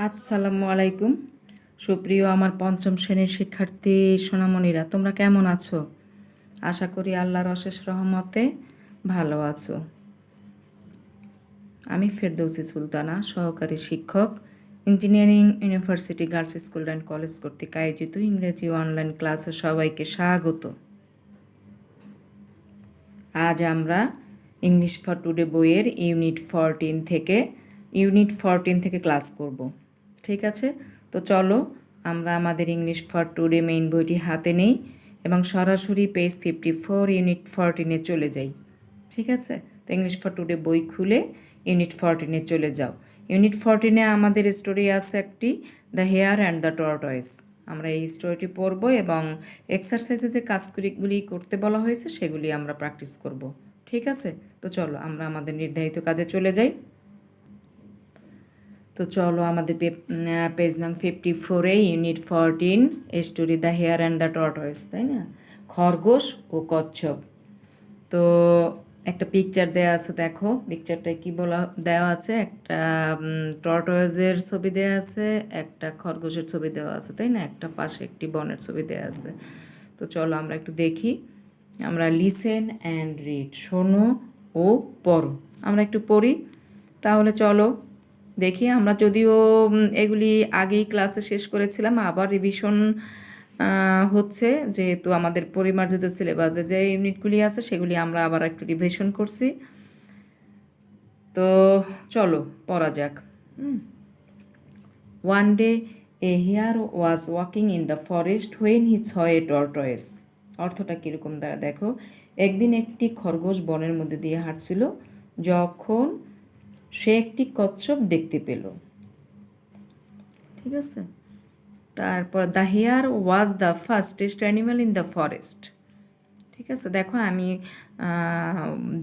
আসসালামু আলাইকুম। সুপ্রিয় আমার পঞ্চম শ্রেণীর শিক্ষার্থী সোনামণিরা, তোমরা কেমন আছো? আশা করি আল্লাহর অশেষ রহমতে ভালো আছো। আমি ফেরদৌসী সুলতানা, সহকারী শিক্ষক, engineering university girls school and college কর্তৃক আয়োজিত ইংরেজি অনলাইন ক্লাসে সবাইকে স্বাগত। আজ আমরা ইংলিশ ফর টুডে বইয়ের ইউনিট 14 থেকে ক্লাস করব। ঠিক আছে, তো চলো আমরা আমাদের ইংলিশ ফর টুডে মেইন বইটি হাতে নেই এবং সরাসরি পেজ 54 ইউনিট 14-এ চলে যাই। ঠিক আছে, তো ইংলিশ ফর টুডে বই খুলে ইউনিট 14-এ চলে যাও। ইউনিট 14-এ আমাদের স্টোরি আছে একটি, the hare and the tortoise. আমরা এই স্টোরিটি পড়ব এবং এক্সারসাইজে যে কাজগুলি করতে বলা হয়েছে সেগুলি আমরা প্র্যাকটিস করব। ঠিক আছে, তো চলো আমরা আমাদের নির্ধারিত কাজে চলে যাই। তো চলো আমাদের পেজ নং 54-এ unit 14 story the hare and the tortoise, তাই না? খরগোশ ও কচ্ছপ। তো একটা পিকচার দেওয়া আছে, দেখো পিকচারটায় কি বলা দেওয়া আছে। একটা টর্টয়েজের ছবি দেওয়া আছে, একটা খরগোশের ছবি দেওয়া আছে, তাই না? একটা পাশে একটি বনের ছবি দেওয়া আছে। তো চলো আমরা একটু দেখি। আমরা লিসেন অ্যান্ড রিড, শোনো ও পড়ো। আমরা একটু পড়ি তাহলে। চলো দেখি। আমরা যদিও এগুলি আগেই ক্লাসে শেষ করেছিলাম, আবার রিভিশন হচ্ছে, যেহেতু আমাদের পরিমার্জিত সিলেবাসে যে ইউনিটগুলি আছে সেগুলি আমরা আবার একটু রিভিশন করছি। তো চলো পড়া যাক। One day a hare was walking in the forest when he saw a tortoise. অর্থটা কীরকম দ্বারা দেখো। একদিন একটি খরগোশ বনের মধ্যে দিয়ে হাঁটছিল যখন সে একটি কচ্ছপ দেখতে পেল। ঠিক আছে, তারপর the hare was the fastest animal in the forest. ঠিক আছে, দেখো আমি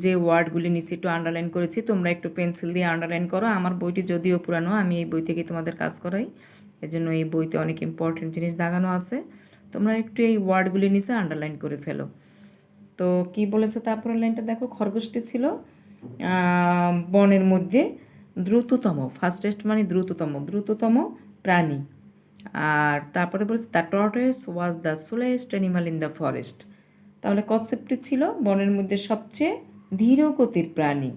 যে ওয়ার্ডগুলি নিচে একটু আন্ডারলাইন করেছি, তোমরা একটু পেন্সিল দিয়ে আন্ডারলাইন করো। আমার বইটি যদিও পুরানো, আমি এই বই থেকে তোমাদের কাজ করাই, এজন্য এই বইতে অনেক ইম্পর্টেন্ট জিনিস দাগানো আছে। তোমরা একটু এই ওয়ার্ডগুলি নিচে আন্ডারলাইন করে ফেলো। তো কি বলেছে তারপরের লাইনটা দেখো। খরগোশটি ছিল বনের মধ্যে দ্রুততম, ফাস্টেস্ট মানে দ্রুততম প্রাণী। আর তারপরে বলেছে the tortoise was the slowest animal in the forest. তাহলে কনসেপ্টটি ছিল বনের মধ্যে সবচেয়ে ধীর গতির প্রাণী,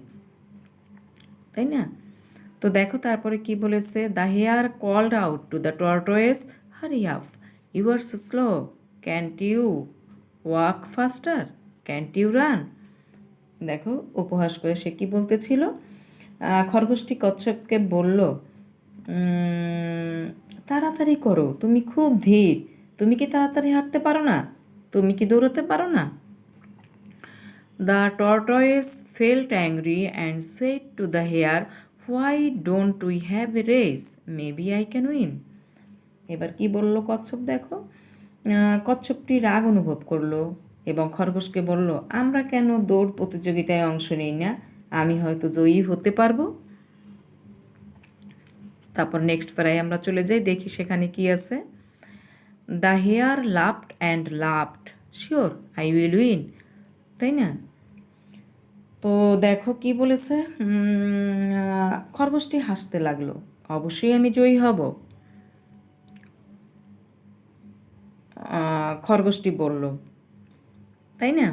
তাই না? তো দেখো তারপরে কি বলেছে। The hare called out to the tortoise, hurry up, you are so slow, can't you walk faster, can't you run. দেখো উপহাস করে সে কি বলতেছিল। খরগোশটি কচ্ছপকে বলল, তাড়াতাড়ি করো, তুমি খুব ধীর, তুমি কি তাড়াতাড়ি হাঁটতে পারো না, তুমি কি দৌড়াতে পারো না? The tortoise felt angry and said to the hare, why don't we have a race, maybe I can win. এবার কি বলল কচ্ছপ দেখো। কচ্ছপটি রাগ অনুভব করলো এবং খরগোশকে বলল, আমরা কেন দৌড় প্রতিযোগিতায় অংশ নিই না, আমি হয়তো জয়ী হতে পারবো। তারপর নেক্সট প্যারায় আমরা চলে যাই, দেখি সেখানে কি আছে। The hare laughed and laughed, sure I will win, তাই না? তো দেখো কি বলেছে। খরগোশটি হাসতে লাগলো, অবশ্যই আমি জয়ী হব, খরগোশটি বলল, তাই না?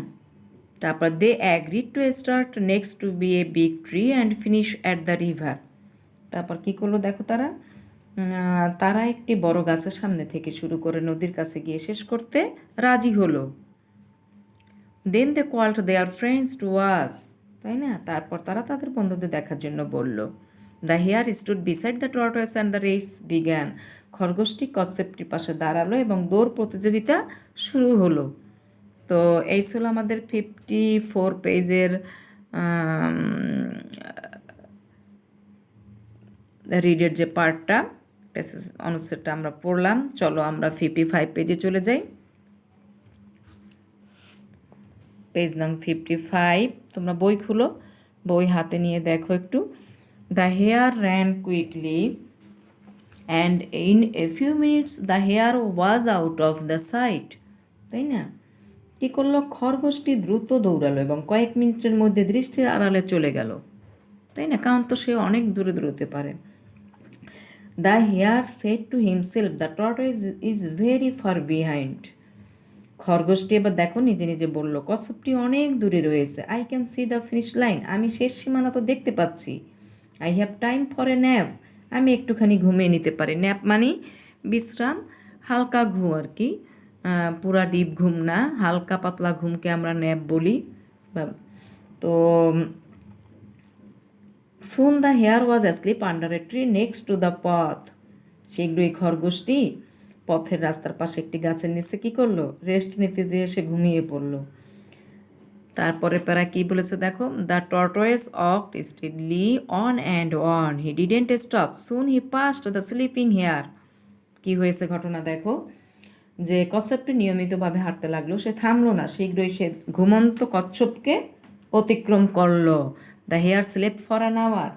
তারপর they agreed to start next to be a big tree and finish at the river. তারপর কি করলো দেখো তারা। তারা একটি বড় গাছের সামনে থেকে শুরু করে নদীর কাছে গিয়ে শেষ করতে রাজি হলো। Then they called their friends to watch, তাই না? তারপর তারা তাদের বন্ধুদের দেখার জন্য বলল। The hare stood beside the tortoise and the race began. খরগোশটি কচ্ছপটির পাশে দাঁড়ালো এবং দৌড় প্রতিযোগিতা শুরু হলো। তো এই ছিল আমাদের 54 পেজের রিডের যে পার্টটা, প্যাসেজ অনুচ্ছেদটা আমরা পড়লাম। চলো আমরা 55 পেজে চলে যাই। পেজ নং 55, তোমরা বই খুলো, বই হাতে নিয়ে দেখো একটু। The hare ran quickly and in a few minutes the hare was out of the sight, তাই না? কী করলো, খরগোশটি দ্রুত দৌড়ালো এবং কয়েক মিনিটের মধ্যে দৃষ্টির আড়ালে চলে গেল, তাই না? কারণ তো সে অনেক দূরে দূরতে পারে। The hare said to himself the tortoise is very far behind. খরগোশটি এবার দেখো নিজে নিজে বলল, কচ্ছপটি অনেক দূরে রয়েছে। I can see the finish line, আমি শেষ সীমানা তো দেখতে পাচ্ছি। I have time for a nap, আমি একটুখানি ঘুমিয়ে নিতে পারি। ন্যাপ মানে বিশ্রাম, হালকা ঘুম আর কি, পুরা ডিপ ঘুম না, হালকা পাতলা ঘুমকে আমরা ন্যাপ বলি। তো soon the hare was asleep under a tree next to the path. শীঘ্রই খরগোশটি পথের রাস্তার পাশে একটি গাছের নিচে কী করলো, রেস্ট নিতে যেয়ে সে ঘুমিয়ে পড়লো। তারপরে প্যারা কী বলেছে দেখো, the tortoise walked steadily on and on, he didn't stop, soon he passed the sleeping hare. কী হয়েছে ঘটনা দেখো, যে কচ্ছপটি নিয়মিতভাবে হাঁটতে লাগলো, সে থামলো না, শীঘ্রই সে ঘুমন্ত কচ্ছপকে অতিক্রম করলো। The hare slept for an hour,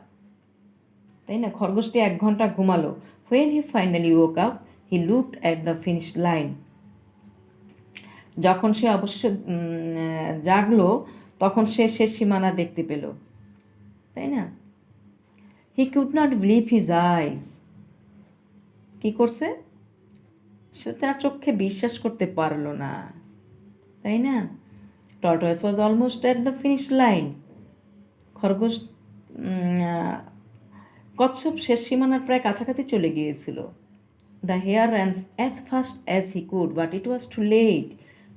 তাই না, খরগোশটি 1 ঘন্টা ঘুমালো। When he finally woke up he looked at the finish line, যখন সে অবশ্য জাগলো তখন সে শেষ সীমানা দেখতে পেল, তাই না। He could not believe his eyes, কী করছে, সে তার চোখে বিশ্বাস করতে পারলো না, তাই না। Tortoise was almost at the finish line, খরগোশ কচ্ছপ শেষ সীমানার প্রায় কাছাকাছি চলে গিয়েছিল। The hare ran as fast as he could but it was too late,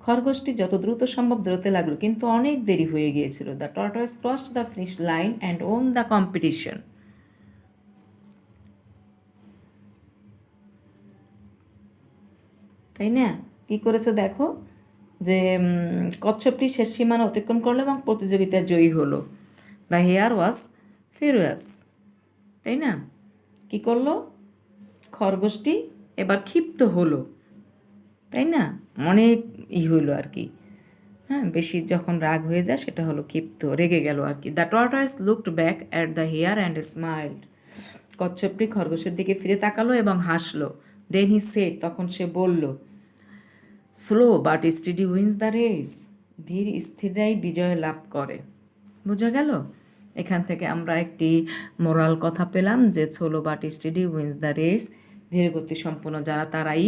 খরগোশটি যত দ্রুত সম্ভব দৌড়তে লাগলো কিন্তু অনেক দেরি হয়ে গিয়েছিল। The tortoise crossed the finish line and won the competition, তাই না। কী করেছে দেখো, যে কচ্ছপটি শেষ সীমানা অতিক্রম করলো এবং প্রতিযোগিতায় জয়ী হলো। দ্য হেয়ার ওয়াজ ফিউরিয়াস, তাই না। কী করলো, খরগোশটি এবার ক্ষিপ্ত হলো, তাই না, অনেক হইলো আর কি, হ্যাঁ, বেশি যখন রাগ হয়ে যায় সেটা হলো ক্ষিপ্ত, রেগে গেল আর কি। The tortoise looked back at the hare and smiled, কচ্ছপটি খরগোশের দিকে ফিরে তাকালো এবং হাসলো। দেন হি সেড, তখন সে বলল, slow but steady wins the race, ধীর স্থিরাই বিজয় লাভ করে। বোঝা গেল, এখান থেকে আমরা একটি মোরাল কথা পেলাম যে slow but steady wins the race, ধীর গতি সম্পন্ন যারা তারাই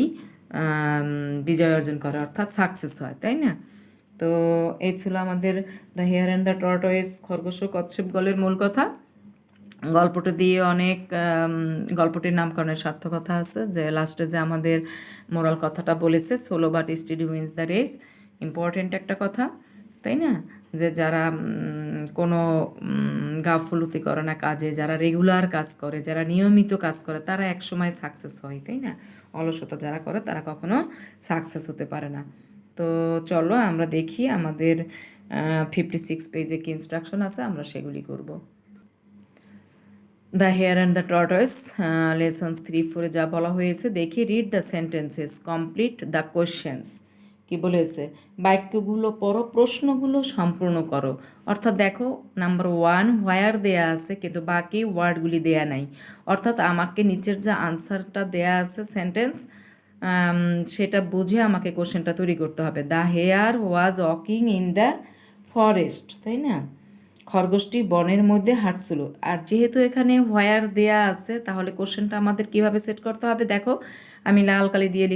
বিজয় অর্জন করে, অর্থাৎ সাকসেস হয়, তাই না। তো এই ছিল আমাদের the hare and the tortoise, খরগোশ ও কচ্ছপ গল্পের মূল কথা। গল্পটা দিয়ে অনেক গল্পটির নামকরণের সার্থকতা আছে, যে লাস্টে যে আমাদের মোরাল কথাটা বলেছে, slow but steady wins the race, important একটা কথা, তাই না। যে যারা কোনো গাফলতি করে না কাজে, যারা রেগুলার কাজ করে, যারা নিয়মিত কাজ করে, তারা একসময় সাকসেস হয়, তাই না। অলসতা যারা করে তারা কখনো সাকসেস হতে পারে না। তো চলো আমরা দেখি আমাদের 56 পেজে কি ইনস্ট্রাকশন আছে, আমরা সেগুলি করব। The hare and the tortoise, lessons 3-4 যা বলা হয়েছে দেখি। Read the sentences, complete the questions, কি বলেছে, বাক্যগুলো পড়ো, প্রশ্নগুলো সম্পূর্ণ করো। অর্থাৎ দেখো, নাম্বার 1 হোয়ার দেয়া আছে কিন্তু বাকি ওয়ার্ডগুলি দেয়া নাই, অর্থাৎ আমাকে নিচের যে আনসারটা দেয়া আছে সেন্টেন্স, সেটা বুঝে আমাকে কোশ্চেনটা তৈরি করতে হবে। The hare was walking in the forest, তাই না, খরগোশটি বনের মধ্যে হাঁটছিল। আর যেহেতু এখানে হোয়ার দেয়া আছে, তাহলে কোশ্চেনটা আমাদের কিভাবে সেট করতে হবে দেখো, আমি লাল কালি দিয়ে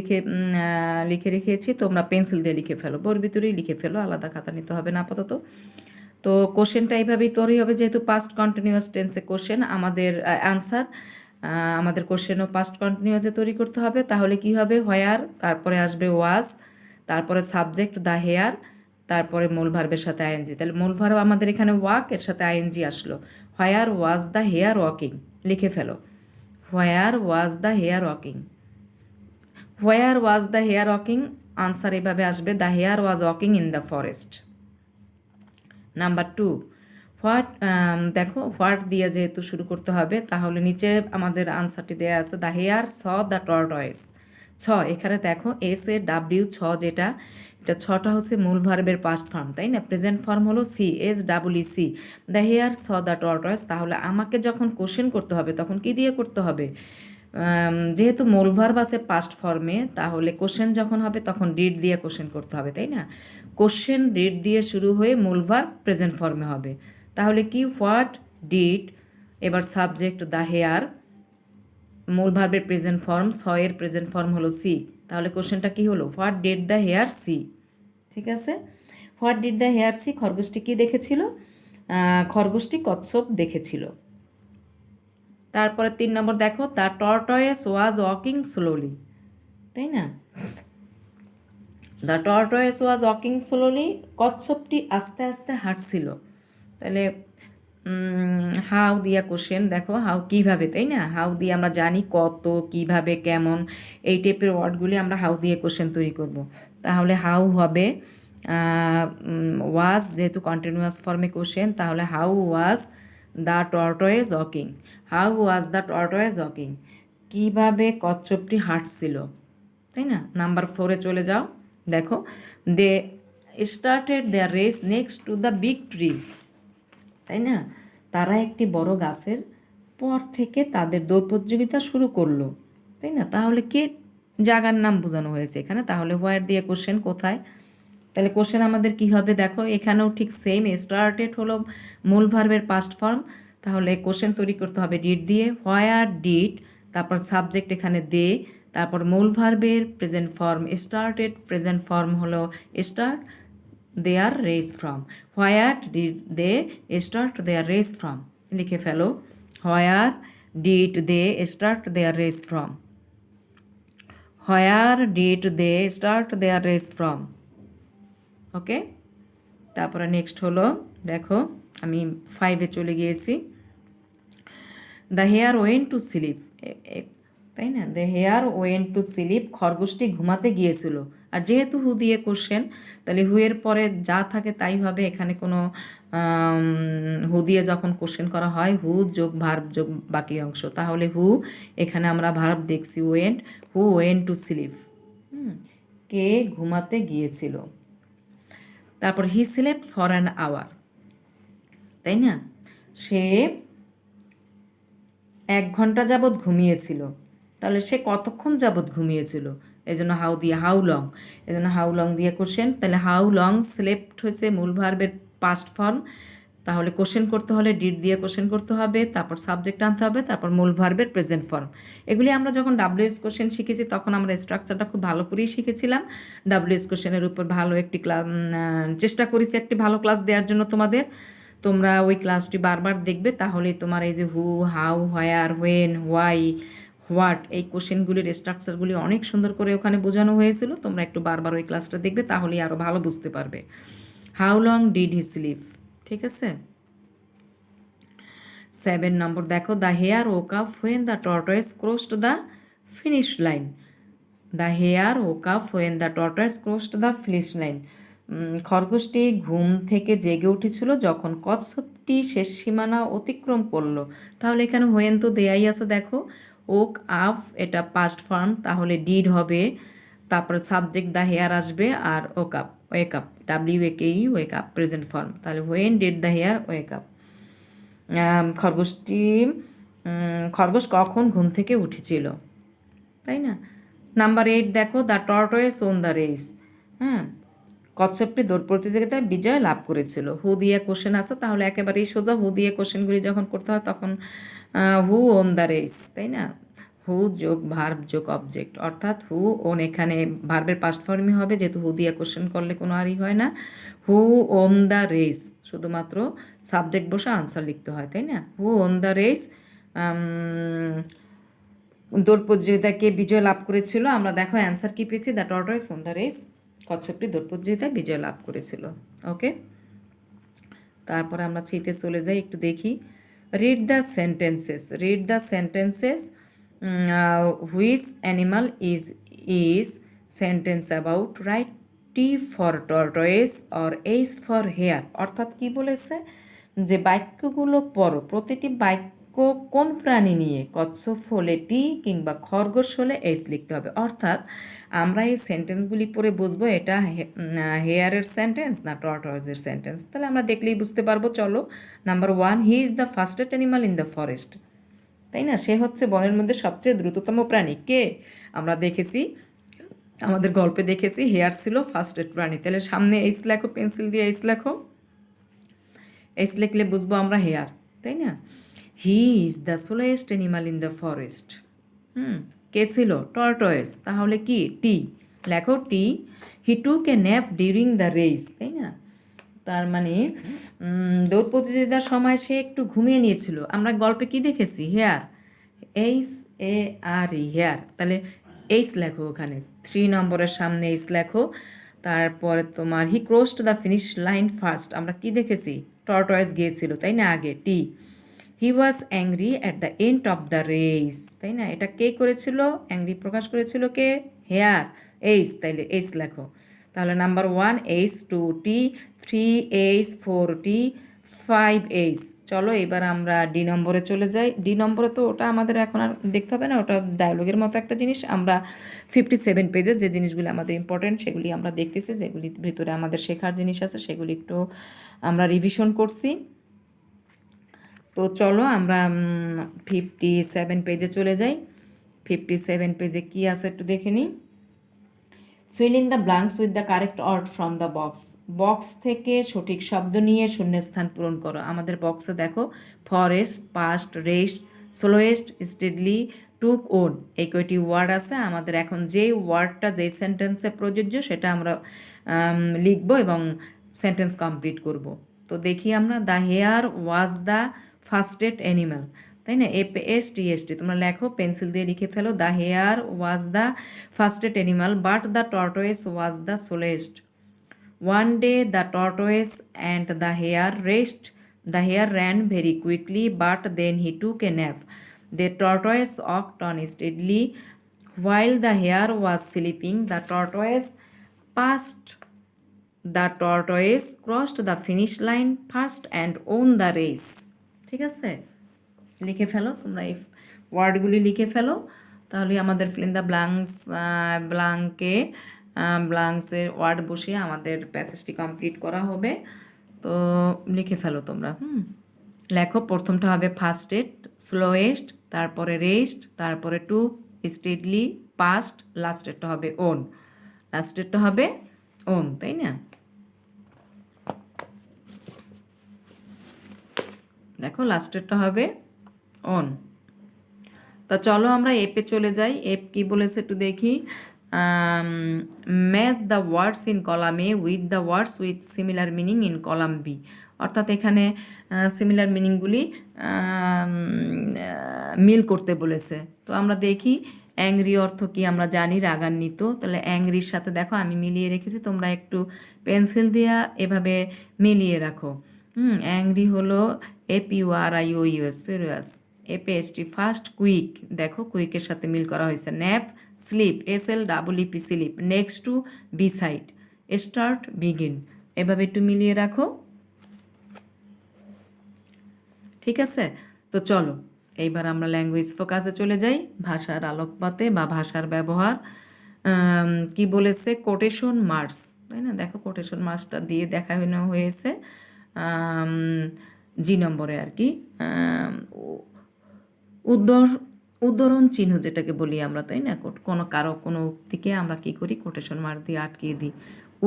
লিখে রেখেছি, তোমরা পেন্সিল দিয়ে লিখে ফেলো, বোর ভিতরেই লিখে ফেলো, আলাদা খাতা নিতে হবে না আপাতত। তো কোশ্চেনটা এইভাবেই তৈরি হবে, যেহেতু পাস্ট কন্টিনিউয়াস টেন্সে কোশ্চেন, আমাদের অ্যান্সার, আমাদের কোশ্চেনও পাস্ট কন্টিনিউয়াসে তৈরি করতে হবে। তাহলে কি হবে, হোয়ার, তারপরে আসবে ওয়াজ, তারপরে সাবজেক্ট দ্য হেয়ার, তারপরে মূল ভার্বের সাথে আইএনজি। তাহলে মূল ভার্ব আমাদের এখানে ওয়াক, এর সাথে আইএনজি আসলো। Where was the hare walking, লিখে ফেলো, where was the hare walking, where was the hare walking, answer এভাবে আসবে, the hare was walking in the forest. Number 2, what, দেখো হোয়াট দিয়ে যেহেতু শুরু করতে হবে, তাহলে নিচে আমাদের আনসারটি দেওয়া আছে, the hare saw the tortoise. এখানে দেখো এস এ ডাব্লিউ যেটা, এটা ছটা হচ্ছে মূল ভার্বের পাস্ট ফর্ম, তাই না, প্রেজেন্ট ফর্ম হলো see, S W see, the hare saw the tortoise. তাহলে আমাকে যখন কোশ্চেন করতে হবে তখন কি দিয়ে করতে হবে, যেহেতু মূল ভার্ব আছে পাস্ট ফর্মে, তাহলে কোশ্চেন যখন হবে তখন ডিড দিয়ে কোশ্চেন করতে হবে, তাই না। কোশ্চেন ডিড দিয়ে শুরু হয়ে মূল ভার্ব প্রেজেন্ট ফর্মে হবে। তাহলে কি, হোয়াট ডিড, এবার সাবজেক্ট দ্য হেয়ার, মূল ভার্বের প্রেজেন্ট ফর্ম, এর প্রেজেন্ট ফর্ম হলো সি। তাহলে কোশ্চেনটা কি হলো? What did the hare see? ঠিক আছে, what did the hare see, খরগোশটি কী দেখেছিল? খরগোশটি কচ্ছপ দেখেছিল। তারপরে 3 নম্বর দেখো, the tortoise was walking slowly, তাই না? The tortoise was walking slowly, কচ্ছপটি আস্তে আস্তে হাঁটছিল। তাহলে হাউ দিয়া কোশ্চেন, দেখো হাউ কীভাবে, তাই না? হাউ দিয়ে আমরা জানি কত, কিভাবে, কেমন, এই টাইপের ওয়ার্ডগুলি আমরা হাউ দিয়ে কোশ্চেন তৈরি করব। তাহলে হাউ হবে ওয়াজ, যেহেতু কন্টিনিউয়াস ফর্মে কোশ্চেন, তাহলে how was the tortoise walking, how was the tortoise walking, কীভাবে কচ্ছপটি হাঁটছিল, তাই না? নাম্বার 4-এ চলে যাও, দেখো they started their race next to the big tree, তাই না? তারা একটি বড় গাছের পর থেকে তাদের দৌড় প্রতিযোগিতা শুরু করলো, তাই না? তাহলে কে জায়গার নাম বোঝানো হয়েছে এখানে? তাহলে হোয়ার দিয়ে কোশ্চেন কোথায়? তাহলে কোশ্চেন আমাদের কি হবে? দেখো এখানেও ঠিক সেম, স্টার্টেড হলো মূল ভার্বের পাস্ট ফর্ম, তাহলে কোশ্চেন তৈরি করতে হবে ডিড দিয়ে। হোয়ার ডিড, তারপর সাবজেক্ট এখানে দে, তারপর মূল ভার্বের present form started, present form হলো start, their race from. Where did they start their race from, লিখে ফেলো। Where did they start their race from, where did they start their race from. Okay, তারপরে next হলো, দেখো আমি 5-এ চলে গিয়েছি। The hare went to sleep, তাই না? The hare went to sleep, খরগোশটি ঘুমাতে গিয়েছিল। আর যেহেতু হু দিয়ে কোশ্চেন, তাহলে হুয়ের পরে যা থাকে তাই হবে। এখানে কোনো হু দিয়ে যখন কোশ্চেন করা হয়, হু যোগ ভার্ব যোগ বাকি অংশ, তাহলে হু, এখানে আমরা ভার্ব দেখছি went, who went to sleep, কে ঘুমাতে গিয়েছিল। তারপর he slept for an hour, তাই না? সে 1 ঘন্টা যাবৎ ঘুমিয়েছিল। তাহলে সে কতক্ষণ যাবৎ ঘুমিয়েছিল? এই জন্য হাউ দিয়ে, হাউ লং, এই জন্য হাউ লং দিয়ে কোশ্চেন। তাহলে হাউ লং স্লেপ্ট হয়েছে মূল ভার্বের পাস্ট ফর্ম, তাহলে কোশ্চেন করতে হলে ডিড দিয়ে কোশ্চেন করতে হবে, তারপর সাবজেক্ট আনতে হবে, তারপর মূল ভার্বের প্রেজেন্ট ফর্ম। এগুলি আমরা যখন ডাব্লিউএস কোশ্চেন শিখেছি তখন আমরা স্ট্রাকচারটা খুব ভালো করেই শিখেছিলাম। ডাব্লিউএস কোশ্চেনের উপর ভালো একটি ক্লাস চেষ্টা করেছি, একটি ভালো ক্লাস দেওয়ার জন্য তোমাদের। তোমরা ওই ক্লাসটি বারবার দেখবে, তাহলেই তোমার এই যে who, how, where, when, why, what, এই কোশ্চেনগুলির স্ট্রাকচারগুলি অনেক সুন্দর করে ওখানে বোঝানো হয়েছিল। তোমরা একটু বারবার ওই ক্লাসটা দেখবে, তাহলেই আরও ভালো বুঝতে পারবে। How long did he sleep, ঠিক আছে। 7 নম্বর দেখো, the hare woke up when the tortoise crossed the finish line, the hare woke up when the tortoise crossed the finish line, খরগোশটি ঘুম থেকে জেগে উঠেছিল যখন কচ্ছপটি শেষ সীমানা অতিক্রম করলো। তাহলে এখানে হোয়েন তো দেয়াই আছে, দেখো ওক আপ এটা পাস্ট ফর্ম, তাহলে ডিড হবে, তারপরে সাবজেক্ট দ্য হেয়ার আসবে, আর woke up, wake up, WAKE, wake up present form. তাহলে when did the hare wake up, খরগোশ কখন ঘুম থেকে উঠেছিল, তাই না? নাম্বার 8 দেখো, the tortoise won the race, হ্যাঁ, কচ্ছপটি দৌড় প্রতিযোগিতায় বিজয় লাভ করেছিল। হু দিয়ে কোশ্চেন আছে, তাহলে একেবারেই সোজা, হু দিয়ে কোশ্চেনগুলি যখন করতে হয় তখন হু ওন দ্য রেস, তাই না? হু যোগ ভার্ব যোগ অবজেক্ট, অর্থাৎ হু ওন এখানে ভার্বের পাস্ট ফর্মই হবে, যেহেতু হু দিয়ে কোশ্চেন করলে কোনো আরই হয় না। হু ওন দ্য রেস, শুধুমাত্র সাবজেক্ট বসে আনসার লিখতে হয়, তাই না? হু ওন দ্য রেস, দৌড় প্রতিযোগিতায় কে বিজয় লাভ করেছিল? আমরা দেখো অ্যান্সার কি পেয়েছি, the tortoise won the race, কচ্ছপটি দৌড় প্রতিযোগিতায় বিজয় লাভ করেছিল। ওকে, তারপরে আমরা চিতে চলে যাই, একটু দেখি। Read the sentences, read the sentences, which animal is sentence about, write T for tortoise or H for hare, অর্থাৎ কি বলেছে যে বাক্যগুলো পড়ো, প্রতিটি বাক্য কোন প্রাণী নিয়ে, কচ্ছপ হলে টি কিংবা খরগোশ হলে এইচ লিখতে হবে। অর্থাৎ আমরা এই সেন্টেন্সগুলি পড়ে বুঝবো এটা হেয়ারের সেন্টেন্স না টর্টয়েসের সেন্টেন্স। তাহলে আমরা দেখলেই বুঝতে পারবো। চলো, number 1, he is the fastest animal in the forest, তাই না? সে হচ্ছে বনের মধ্যে সবচেয়ে দ্রুততম প্রাণী। কে? আমরা দেখেছি, আমাদের গল্পে দেখেছি হেয়ার ছিল ফাস্টেস্ট প্রাণী। তাহলে সামনে এইচ লেখো, পেন্সিল দিয়ে এইচ লেখো, এইচ লিখলে বুঝবো আমরা হেয়ার, তাই না? He is the slowest animal in the forest, কে ছিল? টর্টয়েস। তাহলে কি? টি। লেখো T. He took a nap during the race, তাই না? তার মানে দৌড় প্রতিযোগিতার সময় সে একটু ঘুমিয়ে নিয়েছিল। আমরা গল্পে কি দেখেছি? Hare, H A R E, hare. তাহলে এইচ লেখো ওখানে, 3 নম্বরের সামনে এইচ লেখো। তারপরে তোমার he crossed the finish line first, আমরা কি দেখেছি? টর্টয়েস গিয়েছিল, তাই না? আগে T. He was angry at the end of the race, তাই না? এটা কে করেছিল? অ্যাংরি প্রকাশ করেছিল কে? Hare, H. তাইলে এইচ লেখো। তাহলে number 1 H, 2 T, 3 H, 4 T, 5 H. চলো এবার আমরা ডি নম্বরে চলে যাই। ডি নম্বরে তো ওটা আমাদের এখন আর দেখতে হবে না, ওটা ডায়লগের মতো একটা জিনিস। আমরা 57 পেজে যে জিনিসগুলি আমাদের ইম্পর্টেন্ট সেগুলি আমরা দেখতেছি, যেগুলি ভিতরে আমাদের শেখার জিনিস আছে সেগুলি একটু আমরা রিভিশন করছি। তো চলো আমরা 57 পেজে চলে যাই। 57 পেজে কি আছে একটু দেখে নিই। Fill in the blanks with the correct word from the box. Box থেকে সঠিক শব্দ নিয়ে শূন্যস্থান পূরণ করো। আমাদের বক্সে দেখো forest, past, rest, slowest, steadily, took, won, এই কয়টি ওয়ার্ড আছে। আমাদের এখন যেই ওয়ার্ডটা যেই সেন্টেন্সে প্রযোজ্য সেটা আমরা লিখবো এবং সেন্টেন্স কমপ্লিট করব। তো দেখি আমরা, the hare was the fastest animal, তাই না? FASTEST তোমরা লেখো, পেন্সিল দিয়ে লিখে ফেলো। The hare was the fastest animal but the tortoise was the slowest. One day the tortoise and the hare raced. The hare ran very quickly but then he took a nap. The tortoise walked on steadily while the hare was sleeping. The tortoise crossed the finish line first and won the race. ঠিক আছে, লিখে ফেলো তোমরা, এই ওয়ার্ডগুলি লিখে ফেলো। তাহলে আমাদের feel in the ব্লাঙ্কসের word বসিয়ে আমাদের প্যাসেজটি কমপ্লিট করা হবে। তো লিখে ফেলো তোমরা। লেখো, প্রথমটা হবে ফাস্টেস্ট, স্লোয়েস্ট, তারপরে রেস্ট, তারপরে টু, স্পিডলি, পাস্ট, লাস্টেরটা হবে ওন। তাই না? দেখো লাস্টেরটা হবে অন। তা চলো আমরা এপে চলে যাই। এপ কি বলেছে একটু দেখি। Match the words in column A with the words with similar meaning in column B. অর্থাৎ এখানে সিমিলার মিনিংগুলি মিল করতে বলেছে। তো আমরা দেখি অ্যাংরি অর্থ কি আমরা জানি, রাগান্বিত। তাহলে অ্যাংরির সাথে দেখো আমি মিলিয়ে রেখেছি, তোমরা একটু পেন্সিল দিয়া এভাবে মিলিয়ে রাখো। অ্যাংরি হলো FURIOUS, furious. FAST fast, quick, দেখো কুইকের সাথে মিল করা হয়েছে। Nap, sleep, SLEEP, sleep. Next to, beside, start, begin. এভাবে একটু মিলিয়ে রাখো, ঠিক আছে? তো চলো এইবার আমরা ল্যাঙ্গুয়েজ ফোকাসে চলে যাই, ভাষার আলোকপাতে বা ভাষার ব্যবহার। কি বলেছে? কোটেশন মার্কস, তাই না? দেখো কোটেশন মার্কসটা দিয়ে দেখানো হয়েছে জি নম্বরে আর কি। উদ্ধরণ চিহ্ন যেটাকে বলি আমরা, তাই না? কোনো উক্তিকে আমরা কি করি? কোটেশন মার্ক দিয়ে আটকিয়ে দিই।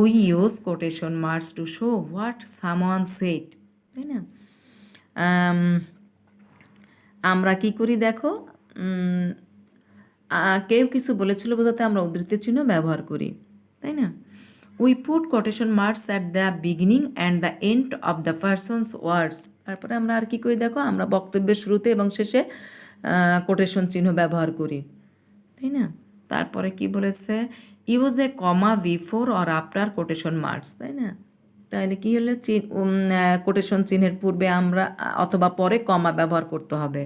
We use quotation marks to show what someone said, তাই না? আমরা কি করি দেখো, কেউ কিছু বলেছিল বোঝাতে আমরা উদ্ধৃত চিহ্ন ব্যবহার করি, তাই না? We put quotation marks at the beginning and the end of the person's words. তারপরে আমরা আর কি করি দেখো, আমরা বক্তব্যের শুরুতে এবং শেষে কোটেশন চিহ্ন ব্যবহার করি, তাই না? তারপরে কি বলেছে? Use a comma before or after quotation marks, তাই না? তাহলে কি হলো, কোটেশন চিহ্নের পূর্বে আমরা অথবা পরে কমা ব্যবহার করতে হবে।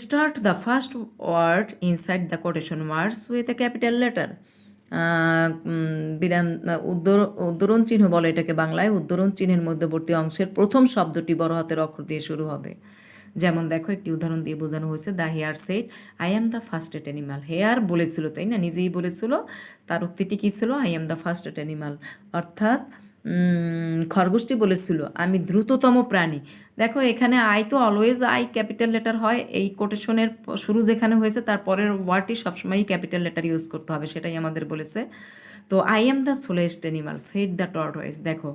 Start the first word inside the quotation marks with a capital letter. বিরাম উদ্ধরণ চিহ্ন বলে এটাকে বাংলায়। উদ্ধরণ চিহ্নের মধ্যবর্তী অংশের প্রথম শব্দটি বড় হাতের অক্ষর দিয়ে শুরু হবে। যেমন দেখো একটি উদাহরণ দিয়ে বোঝানো হয়েছে। The hare said I am the fastest animal. Hare বলেছিল, তাই না? নিজেই বলেছিল। তার উক্তিটি কী ছিল? I am the fastest animal, অর্থাৎ খরগোশটি বলেছিল আমি দ্রুততম প্রাণী। দেখো এখানে আই তো অলওয়েজ আই ক্যাপিটাল লেটার হয়। এই কোটেশনের শুরু যেখানে হয়েছে তার পরের ওয়ার্ডটি সবসময়ই ক্যাপিটাল লেটার ইউজ করতে হবে, সেটাই আমাদের বলেছে। তো I am the slowest animal said the tortoise. দেখো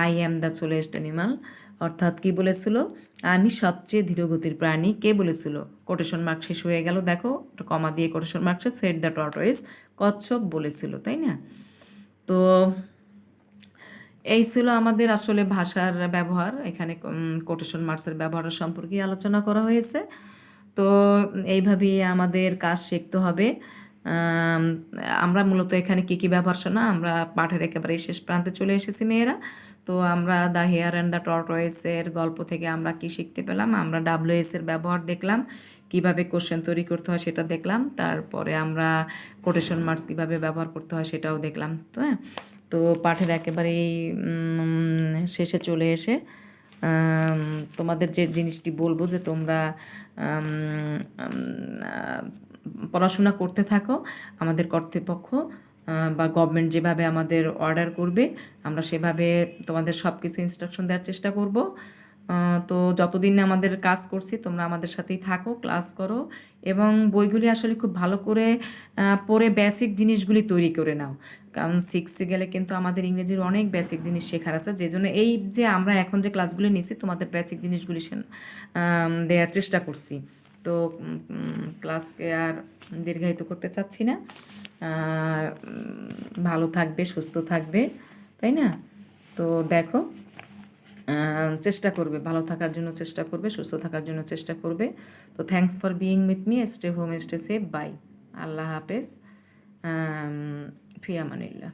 I am the slowest animal, অর্থাৎ কি বলেছিল, আমি সবচেয়ে ধীরগতির প্রাণী, কে বলেছিল? কোটেশন মার্ক শেষ হয়ে গেল, দেখো কমা দিয়ে কোটেশন মার্কসে সেড দ্য টর্টয়েস, কচ্ছপ বলেছিল, তাই না? তো এই ছিল আমাদের আসলে ভাষার ব্যবহার, এখানে কোটেশন মার্কসের ব্যবহার সম্পর্কে আলোচনা করা হয়েছে। তো এইভাবেই আমাদের কাজ শিখতে হবে। আম, আমরা মূলত এখানে কী কী ব্যবহার শোনা, আমরা পাঠের একেবারে শেষ প্রান্তে চলে এসেছি মেয়েরা। তো আমরা দ্য হেয়ার অ্যান্ড দ্য টর্টয়েসের গল্প থেকে আমরা কি শিখতে পেলাম, আমরা ডাব্লিউএস এর ব্যবহার দেখলাম, কিভাবে কোশ্চেন তৈরি করতে হয় সেটা দেখলাম, তারপরে আমরা কোটেশন মার্কস কীভাবে ব্যবহার করতে হয় সেটাও দেখলাম। তো হ্যাঁ, তো পাঠের একেবারেই শেষে চলে এসে তোমাদের যে জিনিসটি বলবো যে তোমরা পড়াশোনা করতে থাকো, আমাদের কর্তৃপক্ষ বা গভর্নমেন্ট যেভাবে আমাদের অর্ডার করবে আমরা সেভাবে তোমাদের সব কিছু ইনস্ট্রাকশন দেওয়ার চেষ্টা করব। তো যতদিন আমাদের কাজ করছি তোমরা আমাদের সাথেই থাকো, ক্লাস করো, এবং বইগুলি আসলে খুব ভালো করে পড়ে বেসিক জিনিসগুলি তৈরি করে নাও, কারণ 6-এ গেলে কিন্তু আমাদের ইংরেজির অনেক বেসিক জিনিস শেখার আছে, যে জন্য এই যে আমরা এখন যে ক্লাসগুলি নিছি তোমাদের বেসিক জিনিসগুলি দেওয়ার চেষ্টা করছি। তো ক্লাসকে আর দীর্ঘায়িত করতে চাচ্ছি না। ভালো থাকবে, সুস্থ থাকবে, তাই না? তো দেখো, চেষ্টা করবে, ভালো থাকার জন্য চেষ্টা করবে, সুস্থ থাকার জন্য চেষ্টা করবে। তো thanks for being with me, stay home, stay safe, bye, আল্লাহ হাফেজ, ফি আমানিল্লাহ।